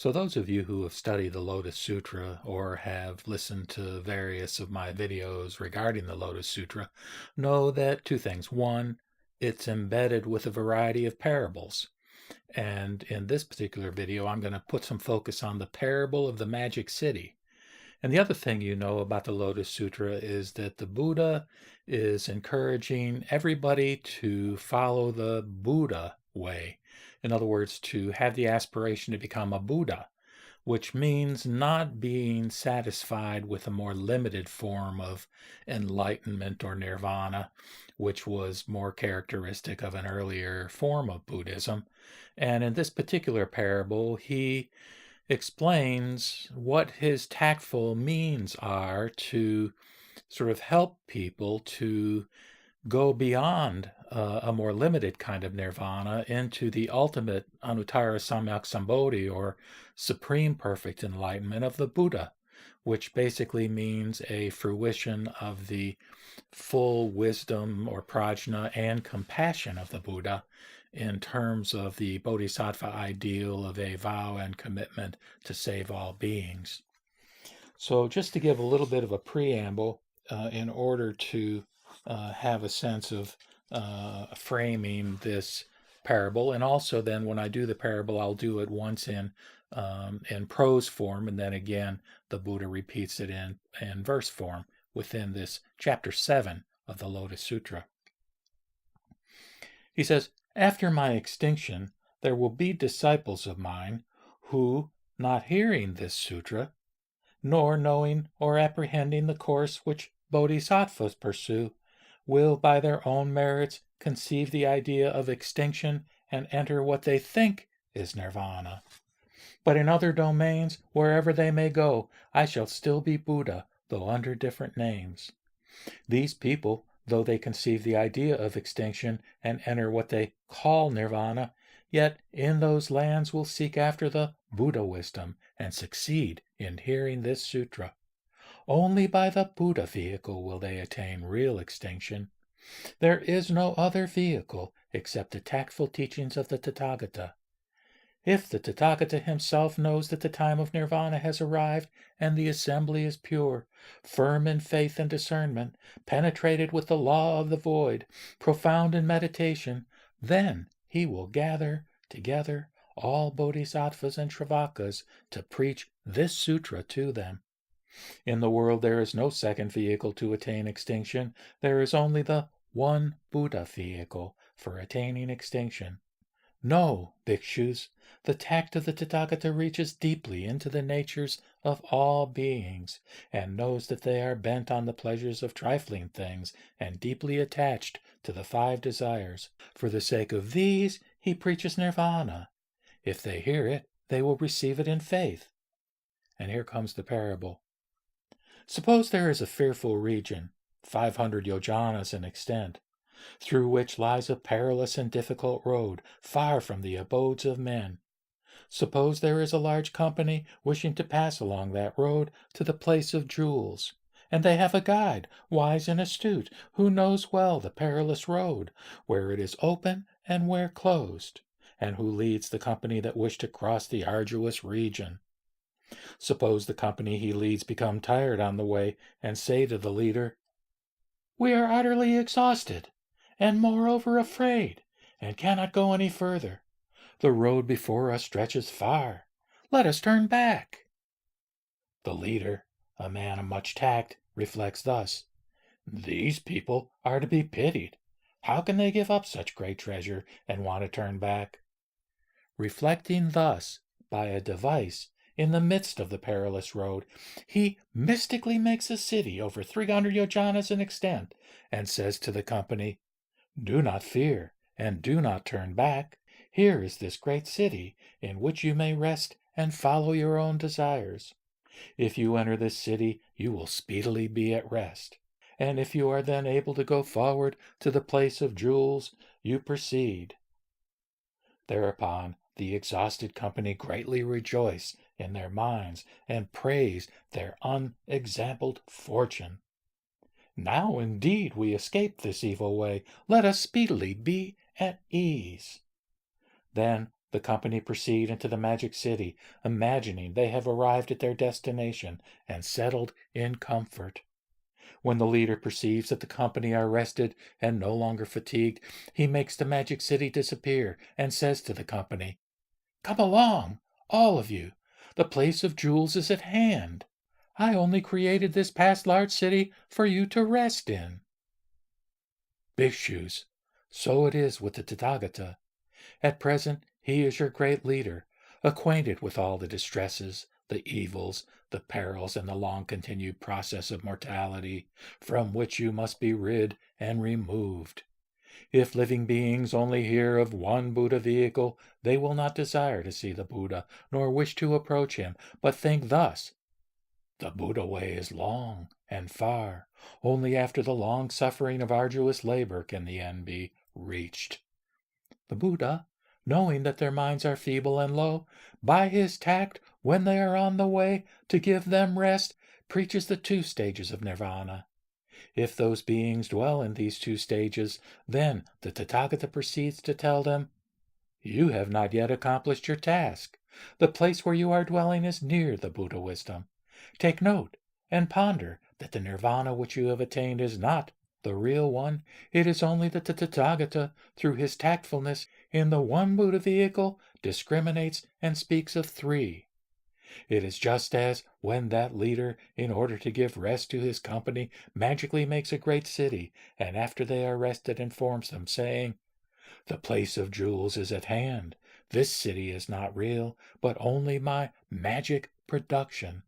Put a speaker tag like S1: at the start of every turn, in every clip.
S1: So those of you who have studied the Lotus Sutra or have listened to various of my videos regarding the Lotus Sutra know that two things. One, it's embedded with a variety of parables. And in this particular video, I'm going to put some focus on the parable of the magic city. And the other thing you know about the Lotus Sutra is that the Buddha is encouraging everybody to follow the Buddha way. In other words, to have the aspiration to become a Buddha, which means not being satisfied with a more limited form of enlightenment or nirvana, which was more characteristic of an earlier form of Buddhism. And in this particular parable, he explains what his tactful means are to sort of help people to go beyond a more limited kind of nirvana into the ultimate anuttara samyak sambodhi, or supreme perfect enlightenment of the Buddha, which basically means a fruition of the full wisdom or prajna and compassion of the Buddha in terms of the bodhisattva ideal of a vow and commitment to save all beings. So just to give a little bit of a preamble in order to have a sense of framing this parable, and also then when I do the parable, I'll do it once in prose form, and then again the Buddha repeats it in verse form within this chapter 7 of the Lotus Sutra. He says, "After my extinction, there will be disciples of mine who, not hearing this sutra, nor knowing or apprehending the course which bodhisattvas pursue, will by their own merits conceive the idea of extinction and enter what they think is nirvana. But in other domains, wherever they may go, I shall still be Buddha, though under different names. These people, though they conceive the idea of extinction and enter what they call nirvana, yet in those lands will seek after the Buddha wisdom and succeed in hearing this sutra. Only by the Buddha vehicle will they attain real extinction. There is no other vehicle except the tactful teachings of the Tathagata. If the Tathagata himself knows that the time of nirvana has arrived and the assembly is pure, firm in faith and discernment, penetrated with the law of the void, profound in meditation, then he will gather together all bodhisattvas and shravakas to preach this sutra to them. In the world there is no second vehicle to attain extinction. There is only the one Buddha vehicle for attaining extinction. No, bhikshus, the tact of the Tathagata reaches deeply into the natures of all beings, and knows that they are bent on the pleasures of trifling things, and deeply attached to the 5 desires. For the sake of these, he preaches nirvana. If they hear it, they will receive it in faith." And here comes the parable. "Suppose there is a fearful region, 500 yojanas in extent, through which lies a perilous and difficult road, far from the abodes of men. Suppose there is a large company wishing to pass along that road to the place of jewels, and they have a guide, wise and astute, who knows well the perilous road, where it is open and where closed, and who leads the company that wish to cross the arduous region. Suppose the company he leads become tired on the way, and say to the leader, 'We are utterly exhausted, and moreover afraid, and cannot go any further. The road before us stretches far. Let us turn back.' The leader, a man of much tact, reflects thus: 'These people are to be pitied. How can they give up such great treasure and want to turn back?' Reflecting thus, by a device, in the midst of the perilous road, he mystically makes a city over 300 yojanas in extent, and says to the company, 'Do not fear, and do not turn back. Here is this great city, in which you may rest and follow your own desires. If you enter this city, you will speedily be at rest. And if you are then able to go forward to the place of jewels, you proceed.' Thereupon the exhausted company greatly rejoice in their minds and praise their unexampled fortune. 'Now indeed we escape this evil way. Let us speedily be at ease.' Then The company proceed into the magic city, imagining they have arrived at their destination and settled in comfort. When the leader perceives that the company are rested and no longer fatigued, he makes the magic city disappear and says to the company, "Come along, all of you. The place of jewels is at hand. I only created this past large city for you to rest in." Bhikshus, so it is with the Tathagata. At present he is your great leader, acquainted with all the distresses, the evils, the perils, and the long-continued process of mortality, from which you must be rid and removed. If living beings only hear of one Buddha vehicle, they will not desire to see the Buddha, nor wish to approach him, but think thus: the Buddha way is long and far. Only after the long suffering of arduous labor can the end be reached. The Buddha, knowing that their minds are feeble and low, by his tact, when they are on the way, to give them rest, preaches the 2 stages of nirvana. If those beings dwell in these 2 stages, then the Tathagata proceeds to tell them, "You have not yet accomplished your task. The place where you are dwelling is near the Buddha wisdom. Take note and ponder that the nirvana which you have attained is not the real one. It is only that the Tathagata, through his tactfulness, in the one Buddha vehicle, discriminates and speaks of 3. It is just as when that leader, in order to give rest to his company, magically makes a great city, and after they are rested informs them, saying, 'The place of jewels is at hand. This city is not real, but only my magic production.'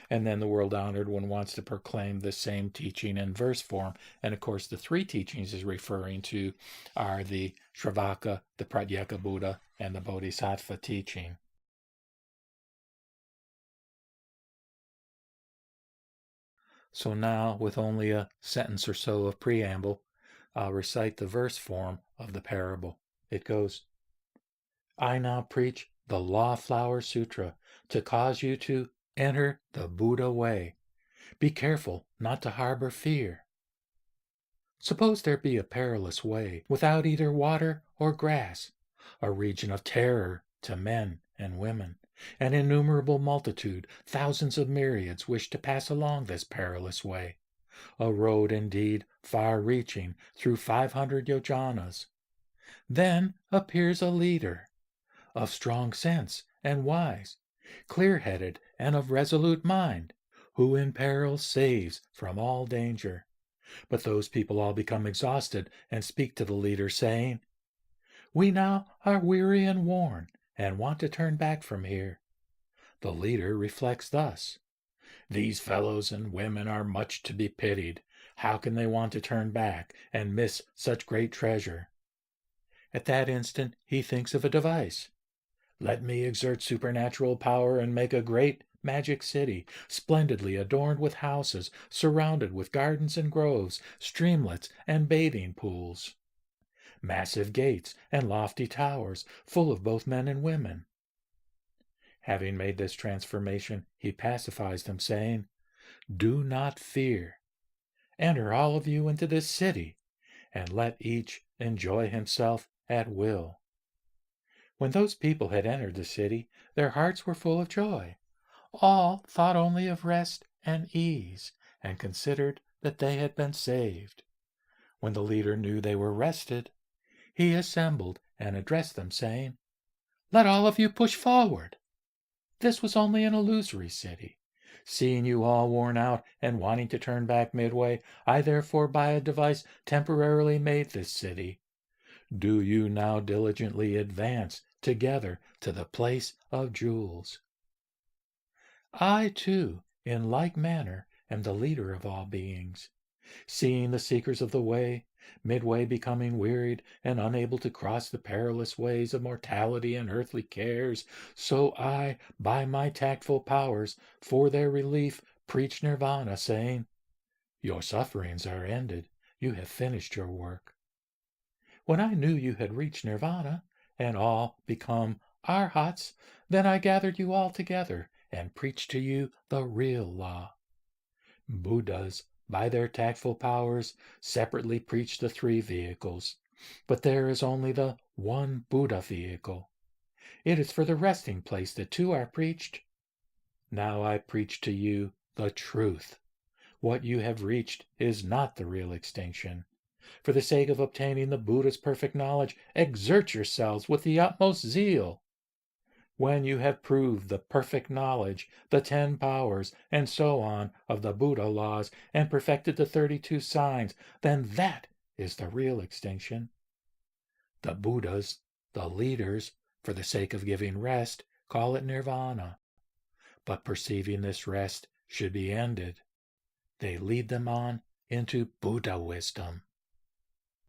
S1: And then the world-honored one wants to proclaim the same teaching in verse form. And of course, the 3 teachings he's referring to are the Shravaka, the Pratyeka Buddha, and the Bodhisattva teaching. So now, with only a sentence or so of preamble, I'll recite the verse form of the parable. It goes, "I now preach the Lotus Flower Sutra to cause you to enter the Buddha way. Be careful not to harbor fear. Suppose there be a perilous way, without either water or grass, a region of terror to men and women. An innumerable multitude, thousands of myriads, wish to pass along this perilous way. A road indeed far-reaching through 500 yojanas. Then appears a leader, of strong sense and wise, clear-headed and of resolute mind, who in peril saves from all danger. But those people all become exhausted and speak to the leader, saying, 'We now are weary and worn, and want to turn back from here.' The leader reflects thus: 'These fellows and women are much to be pitied. How can they want to turn back and miss such great treasure?' At that instant he thinks of a device. 'Let me exert supernatural power and make a great magic city, splendidly adorned with houses, surrounded with gardens and groves, streamlets and bathing pools, massive gates and lofty towers, full of both men and women.' Having made this transformation, he pacifies them, saying, 'Do not fear. Enter all of you into this city, and let each enjoy himself at will.' When those people had entered the city, their hearts were full of joy. All thought only of rest and ease, and considered that they had been saved. When the leader knew they were rested, he assembled and addressed them, saying, 'Let all of you push forward. This was only an illusory city. Seeing you all worn out and wanting to turn back midway, I therefore by a device temporarily made this city. Do you now diligently advance together to the place of jewels. I, too, in like manner, am the leader of all beings. Seeing the seekers of the way, midway becoming wearied and unable to cross the perilous ways of mortality and earthly cares, so I, by my tactful powers, for their relief, preach nirvana, saying, 'Your sufferings are ended. You have finished your work.' When I knew you had reached nirvana, and all become arhats, then I gathered you all together and preached to you the real law. Buddhas, by their tactful powers, separately preach the 3 vehicles, but there is only the one Buddha vehicle. It is for the resting place that two are preached. Now I preach to you the truth. What you have reached is not the real extinction. For the sake of obtaining the Buddha's perfect knowledge, exert yourselves with the utmost zeal. When you have proved the perfect knowledge, the 10 powers, and so on, of the Buddha laws, and perfected the 32 signs, then that is the real extinction. The Buddhas, the leaders, for the sake of giving rest, call it nirvana. But perceiving this rest should be ended, they lead them on into Buddha wisdom.